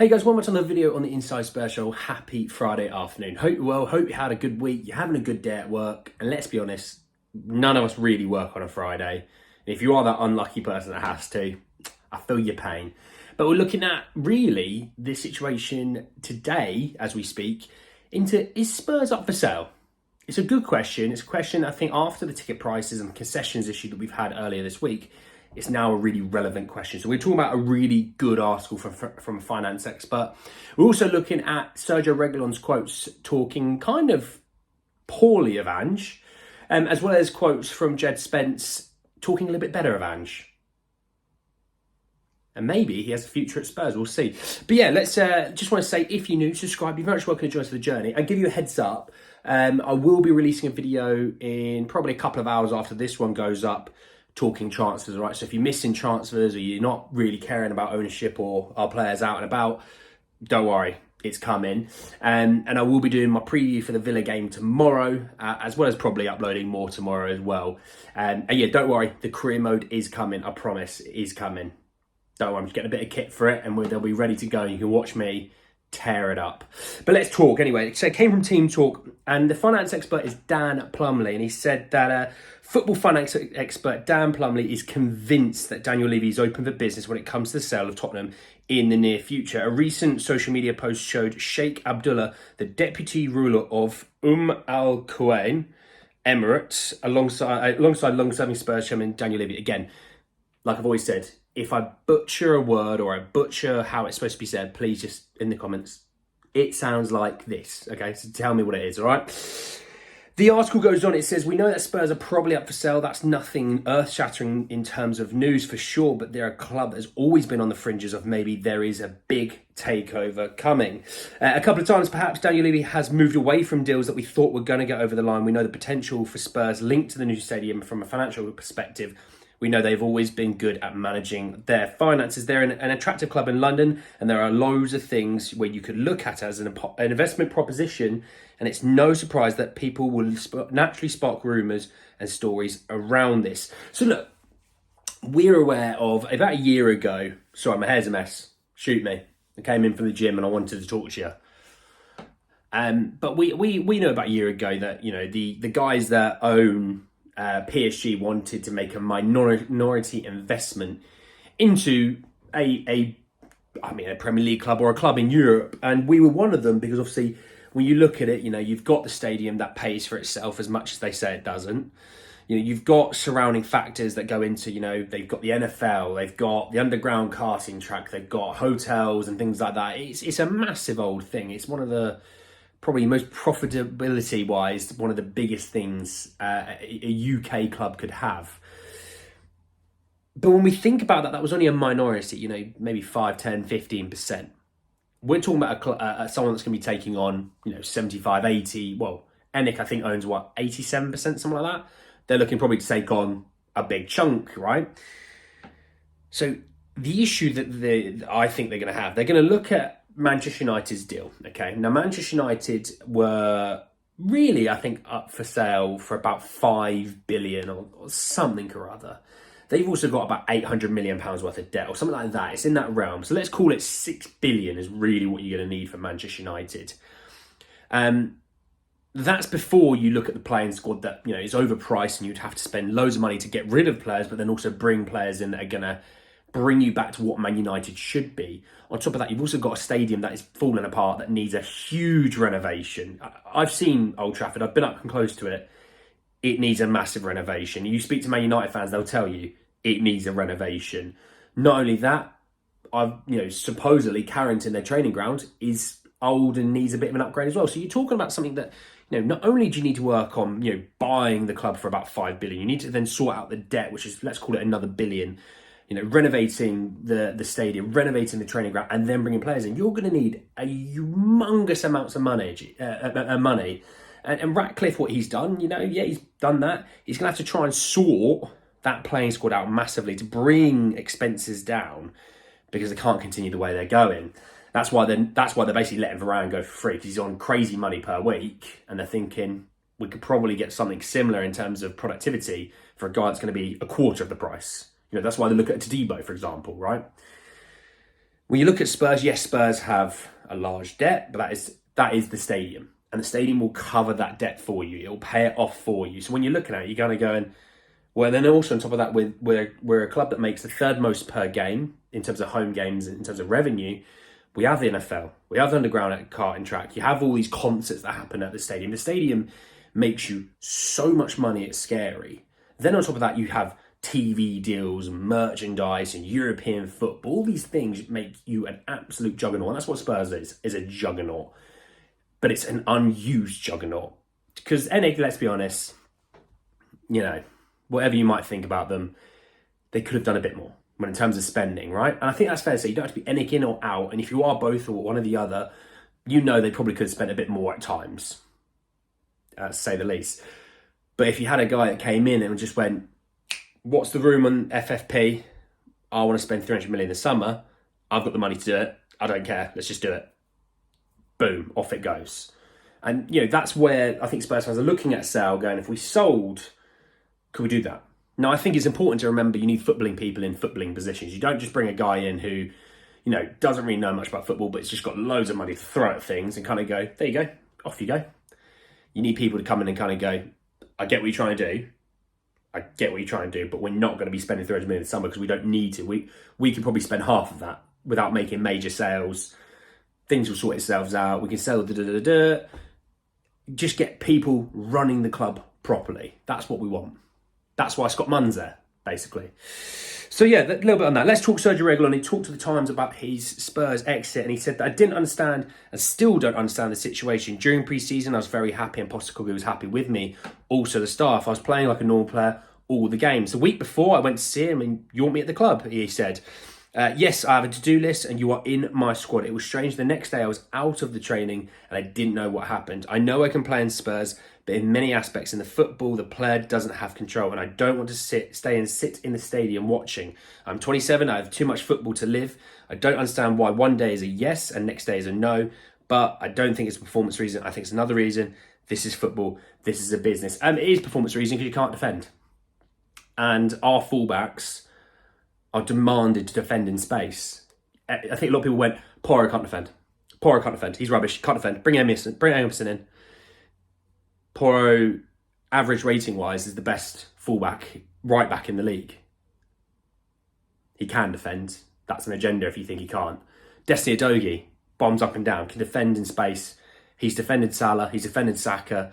Hey guys, one more another video on the Inside Spurs Show. Happy Friday afternoon. Hope you're well, hope you had a good week, you're having a good day at work. And let's be honest, none of us really work on a Friday. And if you are that unlucky person that has to, I feel your pain. But we're looking at really the situation today as we speak into, is Spurs up for sale? It's a good question. It's a question I think after the ticket prices and concessions issue that we've had earlier this week, it's now a really relevant question. So we're talking about a really good article from a finance expert. We're also looking at Sergio Reguilon's quotes talking kind of poorly of Ange, as well as quotes from Jed Spence talking a little bit better of Ange. And maybe he has a future at Spurs, we'll see. But yeah, let's just want to say, if you're new, subscribe. You're very much welcome to join us for the journey. And give you a heads up, I will be releasing a video in probably a couple of hours after this one goes up, talking transfers, right? So if you're missing transfers or you're not really caring about ownership or our players out and about, don't worry, it's coming. And I will be doing my preview for the Villa game tomorrow, as well as probably uploading more tomorrow as well. And yeah, don't worry, the career mode is coming. I promise it is coming. Don't worry, I'm just getting a bit of kit for it and they'll be ready to go. You can watch me tear it up. But let's talk anyway. So it came from Team Talk, and the finance expert is Dan Plumley, and he said that football finance expert Dan Plumley is convinced that Daniel Levy is open for business when it comes to the sale of Tottenham in the near future. A recent social media post showed Sheikh Abdullah, the deputy ruler of Al Quwain Emirates, alongside long-serving Spurs chairman Daniel Levy. Again, like I've always said, if I butcher a word or I butcher how it's supposed to be said, please just in the comments. It sounds like this, okay? So tell me what it is, all right? The article goes on, it says, we know that Spurs are probably up for sale. That's nothing earth-shattering in terms of news for sure, but they're a club that has always been on the fringes of maybe there is a big takeover coming. A couple of times, perhaps, Daniel Levy has moved away from deals that we thought were going to get over the line. We know the potential for Spurs linked to the new stadium from a financial perspective. We know they've always been good at managing their finances. They're an attractive club in London, and there are loads of things where you could look at as an investment proposition, and it's no surprise that people will naturally spark rumours and stories around this. So look, we're aware of, about a year ago, sorry, my hair's a mess, shoot me. I came in from the gym and I wanted to talk to you. But we know about a year ago that, you know, the guys that own PSG wanted to make a minority investment into a Premier League club or a club in Europe, and we were one of them because obviously when you look at it, you know, you've got the stadium that pays for itself as much as they say it doesn't. You know, you've got surrounding factors that go into, you know, they've got the NFL, they've got the underground karting track, they've got hotels and things like that. It's a massive old thing. It's one of the probably most profitability-wise, one of the biggest things a UK club could have. But when we think about that, that was only a minority, you know, maybe 5, 10, 15%. We're talking about someone that's going to be taking on, you know, 75, 80. Well, Enic, I think, owns, 87%, something like that. They're looking probably to take on a big chunk, right? So the issue that I think they're going to have, they're going to look at Manchester United's deal, okay? Now, Manchester United were really, I think, up for sale for about 5 billion or something or other. They've also got about 800 million pounds worth of debt or something like that. It's in that realm. So let's call it 6 billion is really what you're going to need for Manchester United. That's before you look at the playing squad that, you know, is overpriced and you'd have to spend loads of money to get rid of players, but then also bring players in that are going to bring you back to what Man United should be. On top of that, you've also got a stadium that is falling apart that needs a huge renovation. I've seen Old Trafford. I've been up and close to it. It needs a massive renovation. You speak to Man United fans, they'll tell you it needs a renovation. Not only that, supposedly Carrington, their training ground, is old and needs a bit of an upgrade as well. So you're talking about something that, you know, not only do you need to work on, you know, buying the club for about 5 billion, you need to then sort out the debt, which is, let's call it another billion. You know, renovating the stadium, renovating the training ground, and then bringing players in. You're going to need a humongous amounts of money. And Ratcliffe, what he's done, you know, yeah, he's done that. He's going to have to try and sort that playing squad out massively to bring expenses down because they can't continue the way they're going. That's why they're basically letting Varane go for free because he's on crazy money per week, and they're thinking we could probably get something similar in terms of productivity for a guy that's going to be a quarter of the price. You know, that's why they look at Todibo, for example, right? When you look at Spurs, yes, Spurs have a large debt, but that is the stadium. And the stadium will cover that debt for you. It'll pay it off for you. So when you're looking at it, you're kind of going, well, then also on top of that, we're a club that makes the third most per game in terms of home games, in terms of revenue. We have the NFL. We have the underground karting track. You have all these concerts that happen at the stadium. The stadium makes you so much money, it's scary. Then on top of that, you have TV deals, merchandise, and European football. All these things make you an absolute juggernaut. And that's what Spurs is a juggernaut. But it's an unused juggernaut. Because NA, let's be honest, whatever you might think about them, they could have done a bit more when in terms of spending, right? And I think that's fair to say. You don't have to be NA in or out. And if you are both or one or the other, they probably could have spent a bit more at times, to say the least. But if you had a guy that came in and just went, what's the room on FFP? I want to spend 300 million this summer. I've got the money to do it. I don't care. Let's just do it. Boom, off it goes. And, that's where I think Spurs fans are looking at sale going, if we sold, could we do that? Now, I think it's important to remember you need footballing people in footballing positions. You don't just bring a guy in who, doesn't really know much about football, but it's just got loads of money to throw at things and kind of go, there you go, off you go. You need people to come in and kind of go, I get what you're trying to do. I get what you're trying to do, but we're not going to be spending 300 million in summer because we don't need to. We can probably spend half of that without making major sales. Things will sort itself out. We can sell just get people running the club properly. That's what we want. That's why Scott Munn's there, basically. So yeah, a little bit on that. Let's talk Sergio Reguilon. He talked to the Times about his Spurs exit, and he said that I didn't understand and still don't understand the situation. During pre-season, I was very happy, and Postecoglou was happy with me. Also, the staff. I was playing like a normal player all the games. The week before, I went to see him, and you want me at the club, he said. Yes, I have a to-do list, and you are in my squad. It was strange. The next day, I was out of the training, and I didn't know what happened. I know I can play in Spurs, but in many aspects in the football, the player doesn't have control, and I don't want to stay in the stadium watching. I'm 27, I have too much football to live. I don't understand why one day is a yes and next day is a no, but I don't think it's a performance reason. I think it's another reason. This is football. This is a business. And it is performance reason because you can't defend. And our fullbacks are demanded to defend in space. I think a lot of people went, Poro can't defend. Poro can't defend. He's rubbish. Can't defend. Bring Emerson in. Poro, average rating-wise, is the best fullback, right back in the league. He can defend. That's an agenda if you think he can't. Destiny Udogie, bombs up and down, can defend in space. He's defended Salah. He's defended Saka.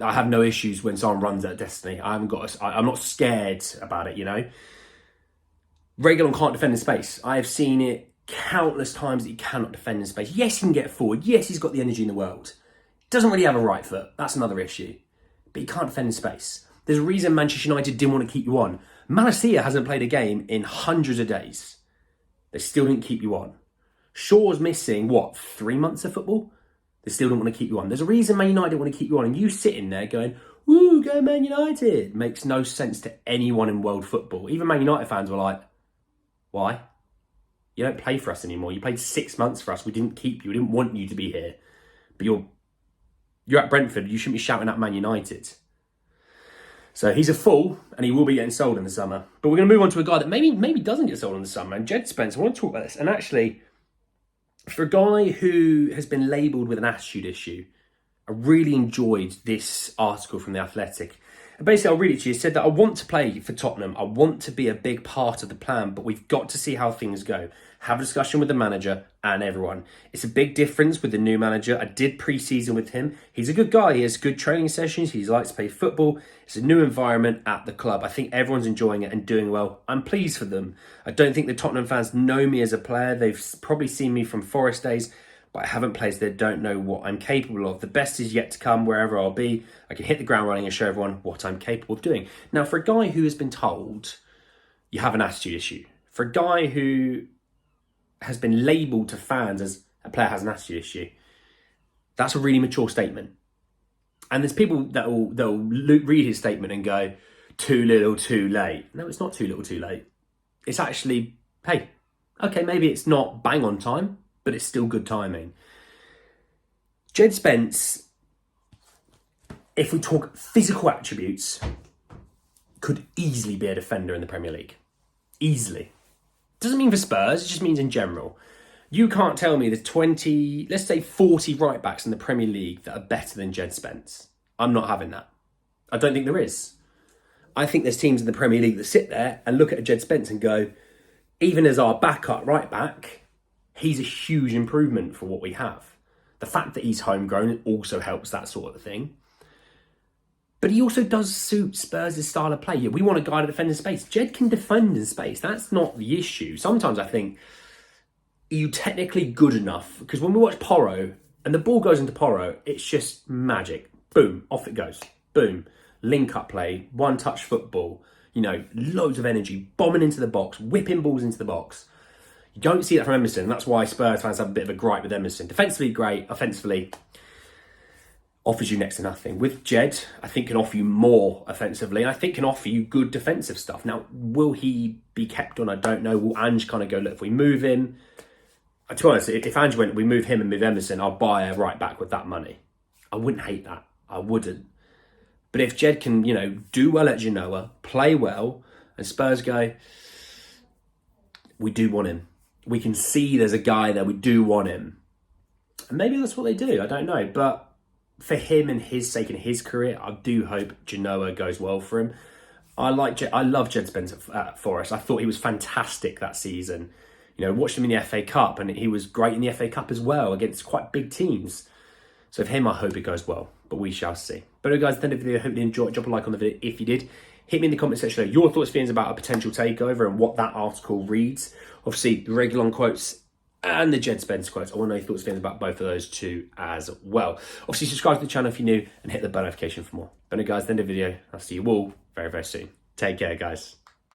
I have no issues when someone runs at Destiny. I'm not scared about it, Reguilon can't defend in space. I have seen it countless times that he cannot defend in space. Yes, he can get forward. Yes, he's got the energy in the world. Doesn't really have a right foot. That's another issue. But he can't defend in space. There's a reason Manchester United didn't want to keep you on. Malacia hasn't played a game in hundreds of days. They still didn't keep you on. Shaw's missing, 3 months of football? They still don't want to keep you on. There's a reason Man United want to keep you on. And you sitting there going, woo, go Man United. Makes no sense to anyone in world football. Even Man United fans were like, why? You don't play for us anymore. You played 6 months for us. We didn't keep you. We didn't want you to be here. But you're at Brentford. You shouldn't be shouting at Man United. So he's a fool, and he will be getting sold in the summer. But we're going to move on to a guy that maybe doesn't get sold in the summer. And Jed Spence, I want to talk about this. And actually, for a guy who has been labelled with an attitude issue, I really enjoyed this article from The Athletic. And basically, I'll read it to you. It said that I want to play for Tottenham. I want to be a big part of the plan, but we've got to see how things go. Have a discussion with the manager and everyone. It's a big difference with the new manager. I did pre-season with him. He's a good guy. He has good training sessions. He likes to play football. It's a new environment at the club. I think everyone's enjoying it and doing well. I'm pleased for them. I don't think the Tottenham fans know me as a player. They've probably seen me from Forest days, but I haven't played, so they don't know what I'm capable of. The best is yet to come wherever I'll be. I can hit the ground running and show everyone what I'm capable of doing. Now, for a guy who has been told you have an attitude issue, for a guy who has been labelled to fans as a player has an attitude issue, that's a really mature statement. And there's people that will read his statement and go, too little, too late. No, it's not too little, too late. It's actually, hey, okay, maybe it's not bang on time, but it's still good timing. Jed Spence, if we talk physical attributes, could easily be a defender in the Premier League. Easily. Doesn't mean for Spurs, it just means in general. You can't tell me there's 20, let's say 40 right backs in the Premier League that are better than Jed Spence. I'm not having that. I don't think there is. I think there's teams in the Premier League that sit there and look at a Jed Spence and go, even as our backup right back, he's a huge improvement for what we have. The fact that he's homegrown also helps that sort of thing. But he also does suit Spurs' style of play. We want a guy to defend in space. Jed can defend in space. That's not the issue. Sometimes I think, are you technically good enough? Because when we watch Porro and the ball goes into Porro, it's just magic. Boom, off it goes. Boom. Link-up play, one-touch football, loads of energy, bombing into the box, whipping balls into the box. You don't see that from Emerson. That's why Spurs fans have a bit of a gripe with Emerson. Defensively, great. Offensively, offers you next to nothing. With Jed, I think can offer you more offensively, and I think can offer you good defensive stuff. Now, will he be kept on? I don't know. Will Ange kind of go, look, if we move him... To be honest, if Ange went, we move him and move Emerson, I'll buy a right back with that money. I wouldn't hate that. I wouldn't. But if Jed can, do well at Genoa, play well, and Spurs go, we do want him. We can see there's a guy there, we do want him. And maybe that's what they do, I don't know. But for him and his sake and his career, I do hope Genoa goes well for him. I love Jed Spence at Forest. I thought he was fantastic that season. Watched him in the FA Cup, and he was great in the FA Cup as well against quite big teams. So for him, I hope it goes well, but we shall see. But anyway, guys, at the end of the video, I hope you enjoyed. Drop a like on the video if you did. Hit me in the comment section your thoughts, feelings about a potential takeover and what that article reads. Obviously, the Reguilon quotes and the Jed Spence quotes. I want to know your thoughts, feelings about both of those two as well. Obviously, subscribe to the channel if you're new and hit the bell notification for more. But anyway, guys, at the end of the video, I'll see you all very, very soon. Take care, guys.